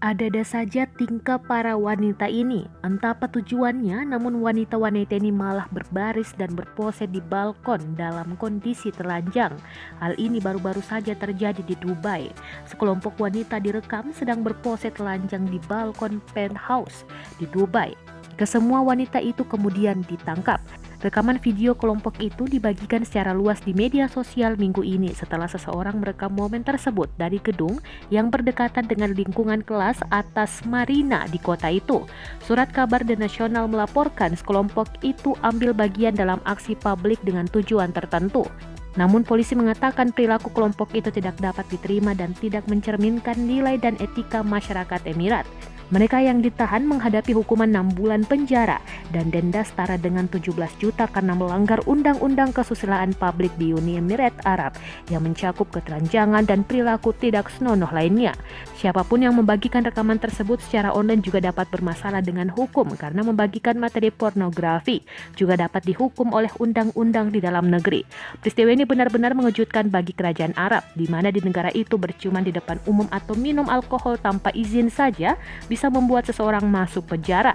Ada-ada saja tingkah para wanita ini. Entah apa tujuannya, namun wanita-wanita ini malah berbaris dan berpose di balkon dalam kondisi telanjang. Hal ini baru-baru saja terjadi di Dubai. Sekelompok wanita direkam sedang berpose telanjang di balkon penthouse di Dubai. Kesemua wanita itu kemudian ditangkap. Rekaman video kelompok itu dibagikan secara luas di media sosial minggu ini setelah seseorang merekam momen tersebut dari gedung yang berdekatan dengan lingkungan kelas atas Marina di kota itu. Surat kabar The National melaporkan sekelompok itu ambil bagian dalam aksi publik dengan tujuan tertentu. Namun polisi mengatakan perilaku kelompok itu tidak dapat diterima dan tidak mencerminkan nilai dan etika masyarakat Emirat. Mereka yang ditahan menghadapi hukuman 6 bulan penjara dan denda setara dengan 17 juta karena melanggar undang-undang kesusilaan publik di Uni Emirat Arab yang mencakup ketelanjangan dan perilaku tidak senonoh lainnya. Siapapun yang membagikan rekaman tersebut secara online juga dapat bermasalah dengan hukum karena membagikan materi pornografi juga dapat dihukum oleh undang-undang di dalam negeri. Peristiwa ini benar-benar mengejutkan bagi kerajaan Arab, di mana di negara itu berciuman di depan umum atau minum alkohol tanpa izin saja bisa membuat seseorang masuk penjara.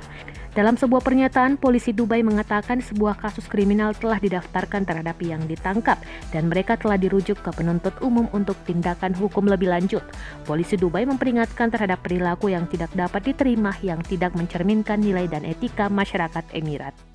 Dalam sebuah pernyataan, polisi Dubai mengatakan sebuah kasus kriminal telah didaftarkan terhadap yang ditangkap dan mereka telah dirujuk ke penuntut umum untuk tindakan hukum lebih lanjut. Polisi Dubai memperingatkan terhadap perilaku yang tidak dapat diterima yang tidak mencerminkan nilai dan etika masyarakat Emirat.